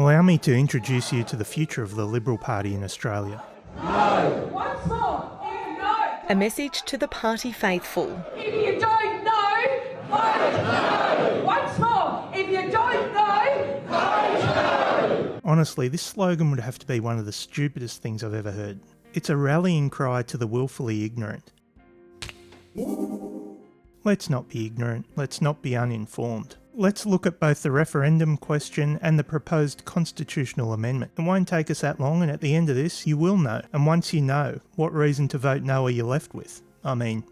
Allow me to introduce you to the future of the Liberal Party in Australia. No! Once more, if no! A message to the party faithful. If you don't know, vote no! Once more, if you don't know, vote no! Honestly, this slogan would have to be one of the stupidest things I've ever heard. It's a rallying cry to the willfully ignorant. Let's not be ignorant, let's not be uninformed. Let's look at both the referendum question and the proposed constitutional amendment. It won't take us that long, and at the end of this, you will know. And once you know, what reason to vote no are you left with? I mean,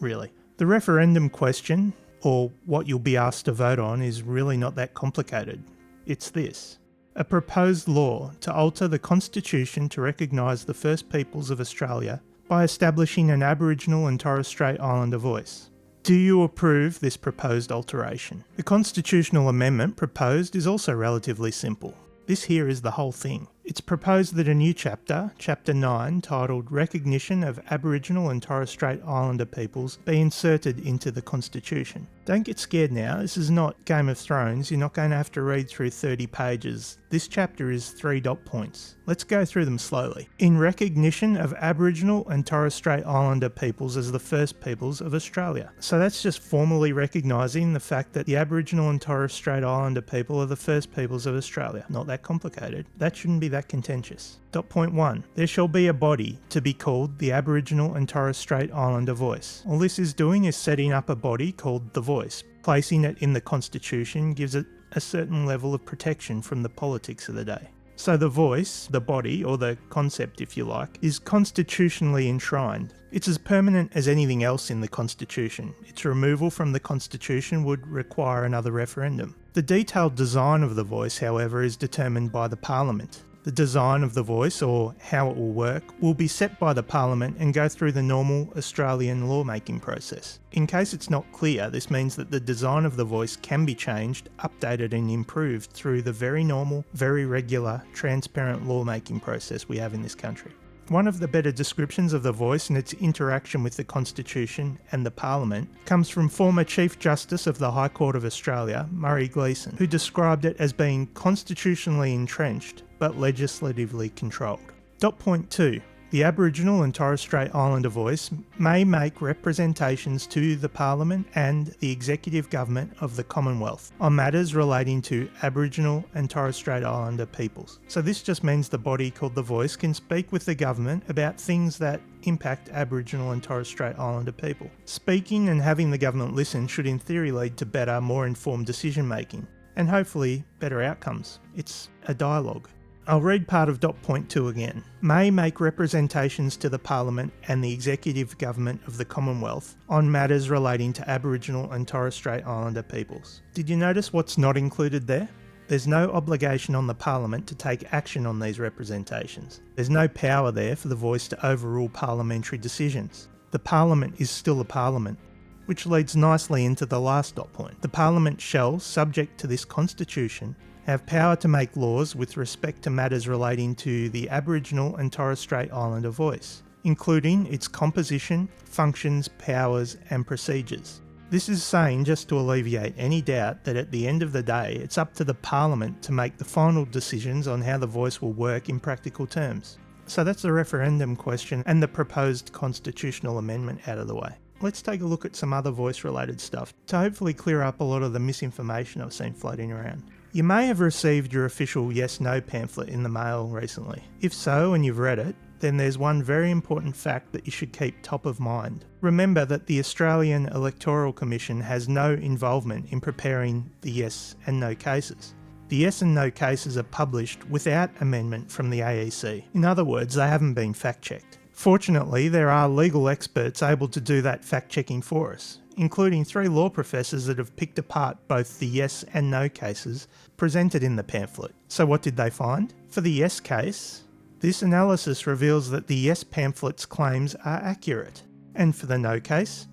really. The referendum question, or what you'll be asked to vote on, is really not that complicated. It's this. A proposed law to alter the Constitution to recognise the First Peoples of Australia by establishing an Aboriginal and Torres Strait Islander voice. Do you approve this proposed alteration? The constitutional amendment proposed is also relatively simple. This here is the whole thing. It's proposed that a new chapter, Chapter 9, titled Recognition of Aboriginal and Torres Strait Islander Peoples, be inserted into the Constitution. Don't get scared now, this is not Game of Thrones, you're not going to have to read through 30 pages. This chapter is 3 dot points. Let's go through them slowly. In recognition of Aboriginal and Torres Strait Islander peoples as the first peoples of Australia. So that's just formally recognising the fact that the Aboriginal and Torres Strait Islander people are the first peoples of Australia. Not that complicated. That shouldn't be that contentious. Dot point 1. There shall be a body to be called the Aboriginal and Torres Strait Islander Voice. All this is doing is setting up a body called the Voice. Placing it in the Constitution gives it a certain level of protection from the politics of the day. So the voice, the body, or the concept if you like, is constitutionally enshrined. It's as permanent as anything else in the Constitution. Its removal from the Constitution would require another referendum. The detailed design of the voice, however, is determined by the Parliament. The design of the voice, or how it will work, will be set by the Parliament and go through the normal Australian lawmaking process. In case it's not clear, this means that the design of the voice can be changed, updated and improved through the very normal, very regular, transparent lawmaking process we have in this country. One of the better descriptions of the voice and its interaction with the Constitution and the Parliament comes from former Chief Justice of the High Court of Australia, Murray Gleeson, who described it as being constitutionally entrenched but legislatively controlled. Dot point 2. The Aboriginal and Torres Strait Islander voice may make representations to the Parliament and the Executive Government of the Commonwealth on matters relating to Aboriginal and Torres Strait Islander peoples. So this just means the body called the Voice can speak with the government about things that impact Aboriginal and Torres Strait Islander people. Speaking and having the government listen should in theory lead to better, more informed decision making, and hopefully better outcomes. It's a dialogue. I'll read part of dot point 2 again. May make representations to the Parliament and the Executive Government of the Commonwealth on matters relating to Aboriginal and Torres Strait Islander peoples. Did you notice what's not included there? There's no obligation on the Parliament to take action on these representations. There's no power there for the voice to overrule parliamentary decisions. The Parliament is still a Parliament. Which leads nicely into the last dot point. The Parliament shall, subject to this Constitution, have power to make laws with respect to matters relating to the Aboriginal and Torres Strait Islander voice, including its composition, functions, powers and procedures. This is saying, just to alleviate any doubt, that at the end of the day it's up to the Parliament to make the final decisions on how the voice will work in practical terms. So that's the referendum question and the proposed constitutional amendment out of the way. Let's take a look at some other voice-related stuff to hopefully clear up a lot of the misinformation I've seen floating around. You may have received your official yes-no pamphlet in the mail recently. If so, and you've read it, then there's one very important fact that you should keep top of mind. Remember that the Australian Electoral Commission has no involvement in preparing the yes and no cases. The yes and no cases are published without amendment from the AEC. In other words, they haven't been fact-checked. Fortunately, there are legal experts able to do that fact-checking for us, including 3 law professors that have picked apart both the yes and no cases presented in the pamphlet. So what did they find? For the yes case, this analysis reveals that the yes pamphlet's claims are accurate. And for the no case,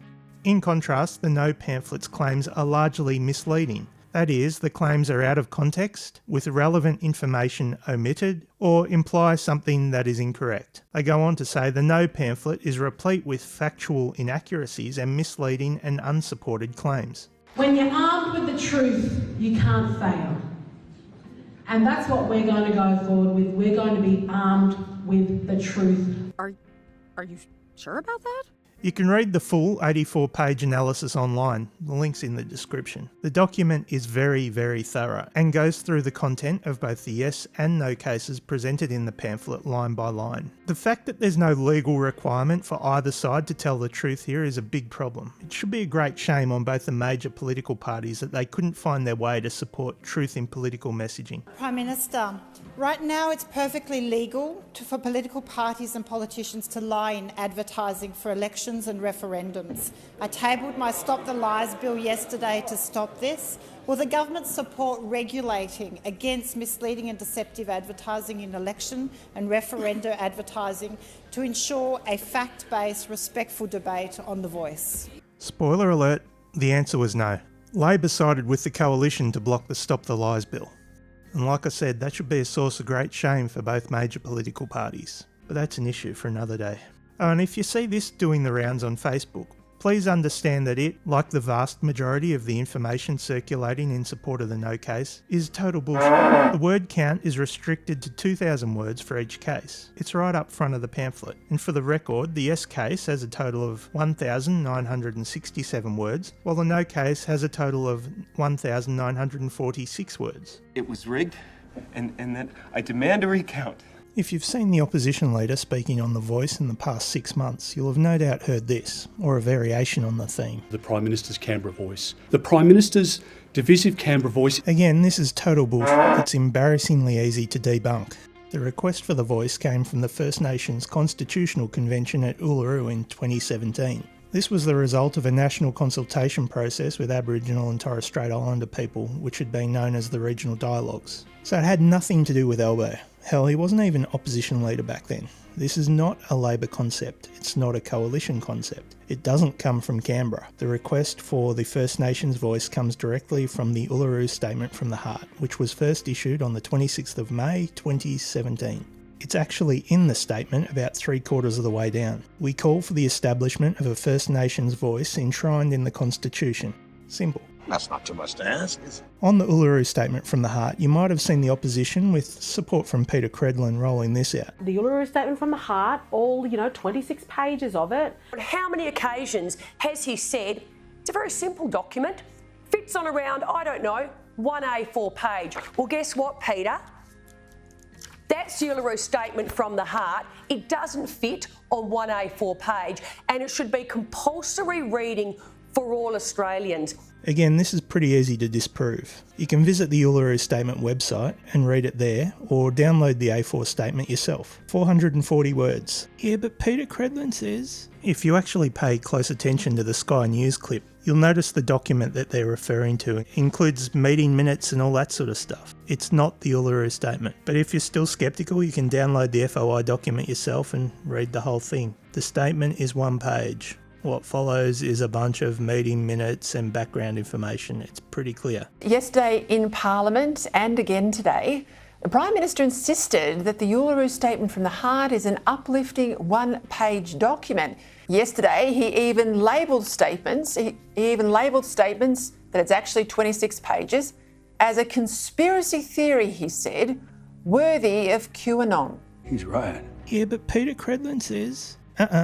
in contrast, the no pamphlet's claims are largely misleading. That is, the claims are out of context, with relevant information omitted, or imply something that is incorrect. They go on to say the no pamphlet is replete with factual inaccuracies and misleading and unsupported claims. When you're armed with the truth, you can't fail. And that's what we're going to go forward with. We're going to be armed with the truth. Are you sure about that? You can read the full 84-page analysis online. The link's in the description. The document is very, very thorough and goes through the content of both the yes and no cases presented in the pamphlet line by line. The fact that there's no legal requirement for either side to tell the truth here is a big problem. It should be a great shame on both the major political parties that they couldn't find their way to support truth in political messaging. Prime Minister, right now it's perfectly legal for political parties and politicians to lie in advertising for elections and referendums. I tabled my Stop the Lies bill yesterday to stop this. Will the government support regulating against misleading and deceptive advertising in election and referenda advertising to ensure a fact-based, respectful debate on The Voice? Spoiler alert, the answer was no. Labor sided with the coalition to block the Stop the Lies bill. And like I said, that should be a source of great shame for both major political parties. But that's an issue for another day. Oh, and if you see this doing the rounds on Facebook, please understand that it, like the vast majority of the information circulating in support of the no case, is total bullshit. The word count is restricted to 2,000 words for each case. It's right up front of the pamphlet. And for the record, the yes case has a total of 1,967 words, while the no case has a total of 1,946 words. It was rigged, and that I demand a recount. If you've seen the opposition leader speaking on The Voice in the past 6 months, you'll have no doubt heard this, or a variation on the theme. The Prime Minister's Canberra voice. The Prime Minister's divisive Canberra voice. Again, this is total bullshit. It's embarrassingly easy to debunk. The request for The Voice came from the First Nations Constitutional Convention at Uluru in 2017. This was the result of a national consultation process with Aboriginal and Torres Strait Islander people, which had been known as the Regional Dialogues. So it had nothing to do with Albo. Hell, he wasn't even opposition leader back then. This is not a Labor concept. It's not a coalition concept. It doesn't come from Canberra. The request for the First Nations voice comes directly from the Uluru Statement from the Heart, which was first issued on the 26th of May 2017. It's actually in the statement about 3/4 of the way down. We call for the establishment of a First Nations voice enshrined in the Constitution. Simple. That's not too much to ask, is it? On the Uluru Statement from the Heart, you might have seen the opposition with support from Peter Credlin rolling this out. The Uluru Statement from the Heart, all, 26 pages of it. On how many occasions has he said, it's a very simple document, fits on around, I don't know, 1 A4 page. Well, guess what, Peter? That's the Uluru Statement from the Heart. It doesn't fit on 1 A4 page, and it should be compulsory reading for all Australians. Again, this is pretty easy to disprove. You can visit the Uluru Statement website and read it there, or download the A4 statement yourself. 440 words. Yeah, but Peter Credlin says... If you actually pay close attention to the Sky News clip, you'll notice the document that they're referring to includes meeting minutes and all that sort of stuff. It's not the Uluru Statement. But if you're still sceptical, you can download the FOI document yourself and read the whole thing. The statement is 1 page. What follows is a bunch of meeting minutes and background information. It's pretty clear. Yesterday in Parliament and again today, the Prime Minister insisted that the Uluru Statement from the Heart is an uplifting 1-page document. Yesterday, he even labelled statements that it's actually 26 pages as a conspiracy theory, he said, worthy of QAnon. He's right. Yeah, but Peter Credlin says...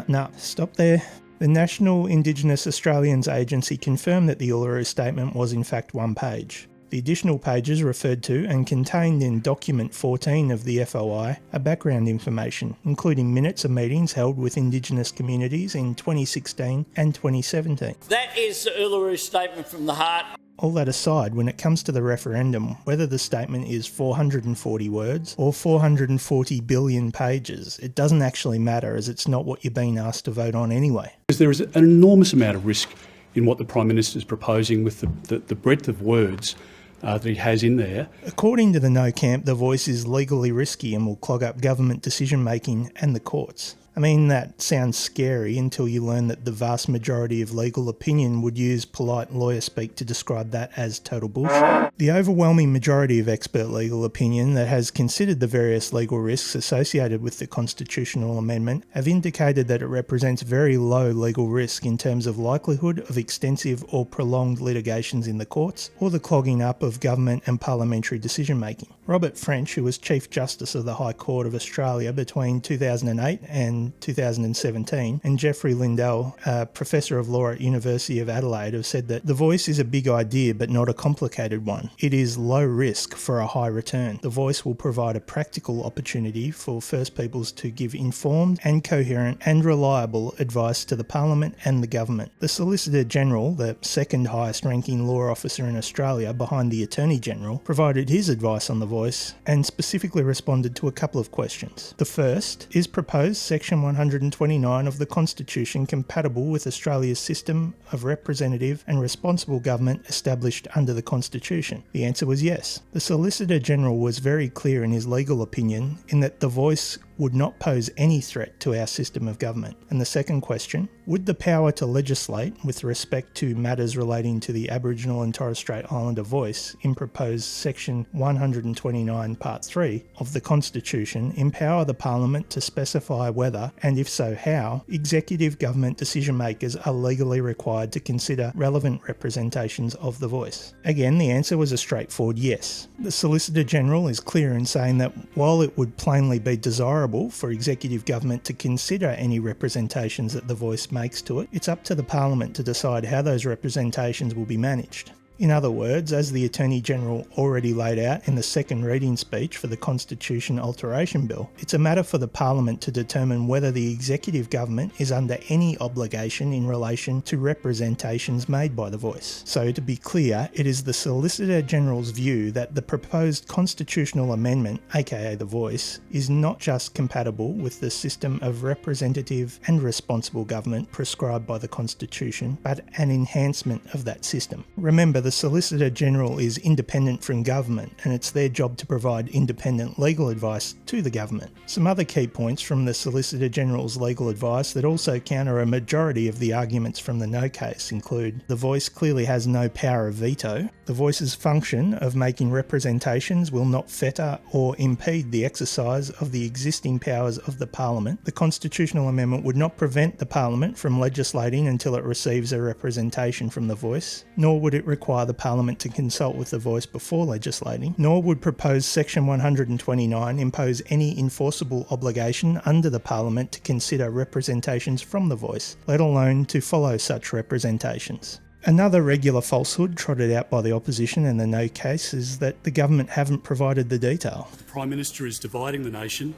No, stop there. The National Indigenous Australians Agency confirmed that the Uluru Statement was in fact 1 page. The additional pages referred to and contained in Document 14 of the FOI are background information, including minutes of meetings held with Indigenous communities in 2016 and 2017. That is the Uluru Statement from the Heart. All that aside, when it comes to the referendum, whether the statement is 440 words or 440 billion pages, it doesn't actually matter, as it's not what you're being asked to vote on anyway. Because there is an enormous amount of risk in what the Prime Minister is proposing with the breadth of words that he has in there. According to the No camp, the voice is legally risky and will clog up government decision-making and the courts. I mean, that sounds scary until you learn that the vast majority of legal opinion would use polite lawyer speak to describe that as total bullshit. The overwhelming majority of expert legal opinion that has considered the various legal risks associated with the constitutional amendment have indicated that it represents very low legal risk in terms of likelihood of extensive or prolonged litigations in the courts or the clogging up of government and parliamentary decision making. Robert French, who was Chief Justice of the High Court of Australia between 2008 and 2017, and Geoffrey Lindell, Professor of Law at University of Adelaide, have said that the voice is a big idea but not a complicated one. It is low risk for a high return. The voice will provide a practical opportunity for First Peoples to give informed and coherent and reliable advice to the Parliament and the government. The Solicitor General, the second highest ranking law officer in Australia behind the Attorney General, provided his advice on the voice and specifically responded to a couple of questions. The first, is proposed Section 129 of the Constitution compatible with Australia's system of representative and responsible government established under the Constitution? The answer was yes. The Solicitor General was very clear in his legal opinion in that the voice would not pose any threat to our system of government. And the second question, would the power to legislate with respect to matters relating to the Aboriginal and Torres Strait Islander voice in proposed Section 129 Part 3 of the Constitution empower the Parliament to specify whether, and if so how, executive government decision makers are legally required to consider relevant representations of the voice? Again, the answer was a straightforward yes. The Solicitor General is clear in saying that while it would plainly be desirable for executive government to consider any representations that the voice makes to it, it's up to the Parliament to decide how those representations will be managed. In other words, as the Attorney General already laid out in the second reading speech for the Constitution Alteration Bill, it's a matter for the Parliament to determine whether the executive government is under any obligation in relation to representations made by the voice. So to be clear, it is the Solicitor General's view that the proposed constitutional amendment, aka the voice, is not just compatible with the system of representative and responsible government prescribed by the Constitution, but an enhancement of that system. Remember, the Solicitor General is independent from government, and it's their job to provide independent legal advice to the government. Some other key points from the Solicitor General's legal advice that also counter a majority of the arguments from the no case include: the voice clearly has no power of veto. The voice's function of making representations will not fetter or impede the exercise of the existing powers of the Parliament. The constitutional amendment would not prevent the Parliament from legislating until it receives a representation from the voice, nor would it require the Parliament to consult with the voice before legislating, nor would proposed Section 129 impose any enforceable obligation under the Parliament to consider representations from the voice, let alone to follow such representations. Another regular falsehood trotted out by the opposition in the no case is that the government haven't provided the detail. The Prime Minister is dividing the nation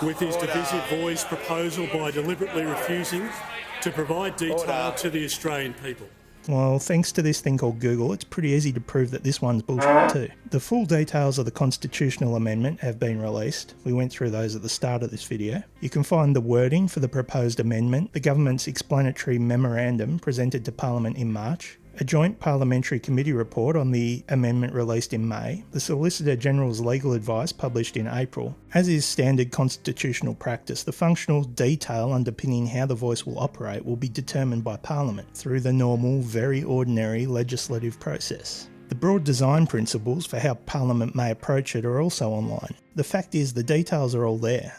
with his divisive voice proposal by deliberately refusing to provide detail to the Australian people. Well, thanks to this thing called Google, it's pretty easy to prove that this one's bullshit too. The full details of the constitutional amendment have been released. We went through those at the start of this video. You can find the wording for the proposed amendment, the government's explanatory memorandum presented to Parliament in March, a joint parliamentary committee report on the amendment released in May, the Solicitor General's legal advice published in April. As is standard constitutional practice, the functional detail underpinning how the voice will operate will be determined by Parliament through the normal, very ordinary legislative process. The broad design principles for how Parliament may approach it are also online. The fact is, the details are all there.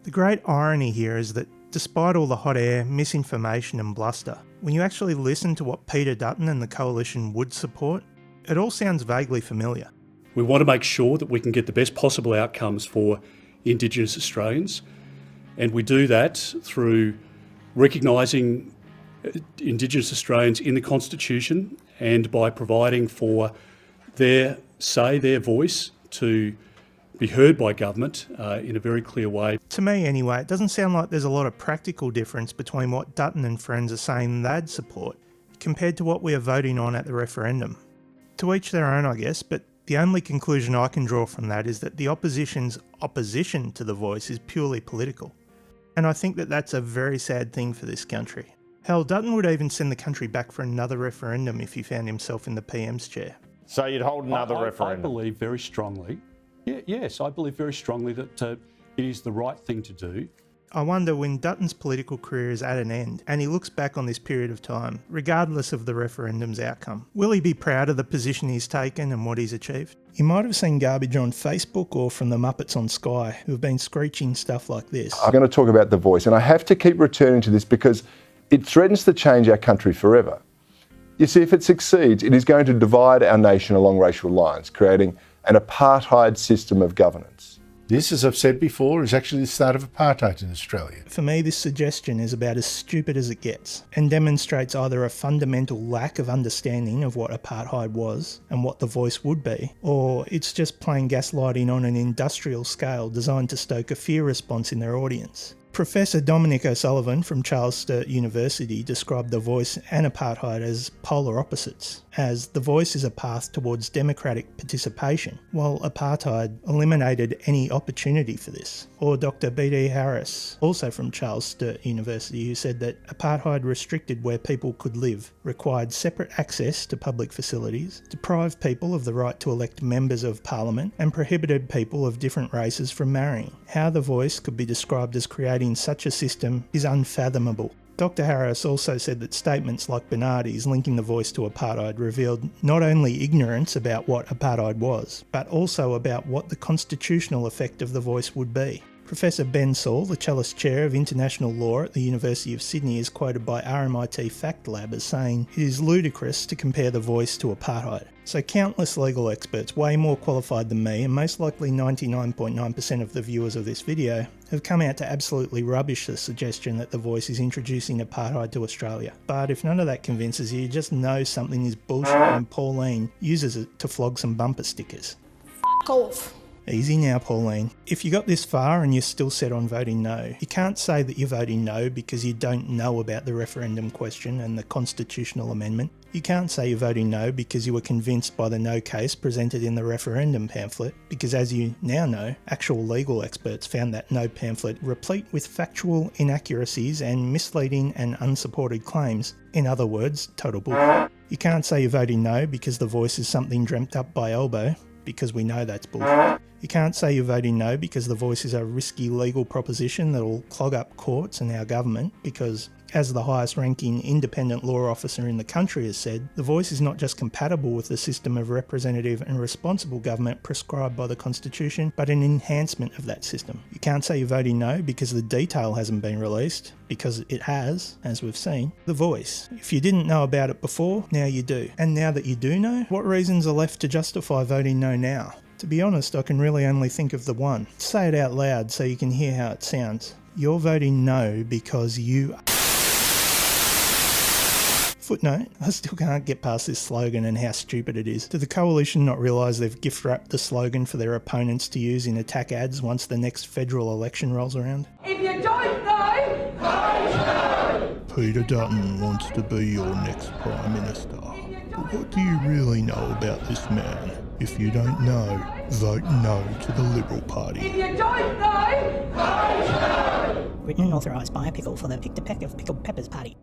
The great irony here is that despite all the hot air, misinformation and bluster, when you actually listen to what Peter Dutton and the Coalition would support, it all sounds vaguely familiar. We want to make sure that we can get the best possible outcomes for Indigenous Australians, and we do that through recognising Indigenous Australians in the Constitution and by providing for their say, their voice to be heard by government in a very clear way. To me anyway, it doesn't sound like there's a lot of practical difference between what Dutton and friends are saying they'd support compared to what we are voting on at the referendum. To each their own, I guess, but the only conclusion I can draw from that is that the opposition's opposition to the voice is purely political. And I think that that's a very sad thing for this country. Hell, Dutton would even send the country back for another referendum if he found himself in the PM's chair. So you'd hold another referendum? I believe very strongly, yes, I believe very strongly that it is the right thing to do. I wonder when Dutton's political career is at an end and he looks back on this period of time, regardless of the referendum's outcome, will he be proud of the position he's taken and what he's achieved? You might have seen garbage on Facebook or from the Muppets on Sky who have been screeching stuff like this. I'm going to talk about the voice, and I have to keep returning to this because it threatens to change our country forever. You see, if it succeeds, it is going to divide our nation along racial lines, creating an apartheid system of governance. This, as I've said before, is actually the start of apartheid in Australia. For me, this suggestion is about as stupid as it gets and demonstrates either a fundamental lack of understanding of what apartheid was and what the voice would be, or it's just plain gaslighting on an industrial scale designed to stoke a fear response in their audience. Professor Dominic O'Sullivan from Charles Sturt University described the voice and apartheid as polar opposites, as the voice is a path towards democratic participation, while apartheid eliminated any opportunity for this. Or Dr. B.D. Harris, also from Charles Sturt University, who said that apartheid restricted where people could live, required separate access to public facilities, deprived people of the right to elect members of parliament, and prohibited people of different races from marrying. How the voice could be described as creating such a system is unfathomable. Dr. Harris also said that statements like Bernardi's linking the voice to apartheid revealed not only ignorance about what apartheid was, but also about what the constitutional effect of the voice would be. Professor Ben Saul, the Challis Chair of International Law at the University of Sydney, is quoted by RMIT Fact Lab as saying, "It is ludicrous to compare the voice to apartheid." So countless legal experts, way more qualified than me, and most likely 99.9% of the viewers of this video, have come out to absolutely rubbish the suggestion that the voice is introducing apartheid to Australia. But if none of that convinces you, just know something is bullshit and Pauline uses it to flog some bumper stickers. F*** off. Easy now, Pauline. If you got this far and you're still set on voting no, you can't say that you're voting no because you don't know about the referendum question and the constitutional amendment. You can't say you're voting no because you were convinced by the no case presented in the referendum pamphlet, because as you now know, actual legal experts found that no pamphlet replete with factual inaccuracies and misleading and unsupported claims. In other words, total bullshit. You can't say you're voting no because the voice is something dreamt up by Elbow, because we know that's bullshit. You can't say you're voting no because the voice is a risky legal proposition that'll clog up courts and our government, because as the highest ranking independent law officer in the country has said, the voice is not just compatible with the system of representative and responsible government prescribed by the Constitution, but an enhancement of that system. You can't say you're voting no because the detail hasn't been released, because it has, as we've seen. The voice. If you didn't know about it before, now you do. And now that you do know, what reasons are left to justify voting no now? To be honest, I can really only think of the one. Say it out loud so you can hear how it sounds. You're voting no because you... Footnote, I still can't get past this slogan and how stupid it is. Do the coalition not realise they've gift-wrapped the slogan for their opponents to use in attack ads once the next federal election rolls around? If you don't know, vote no! Peter Dutton wants to be your next Prime Minister. But what do you really know about this man? If you don't know, vote no to the Liberal Party. If you don't know, vote no! Written and authorised by a pickle for the Pick to Peck of Pickled Peppers Party.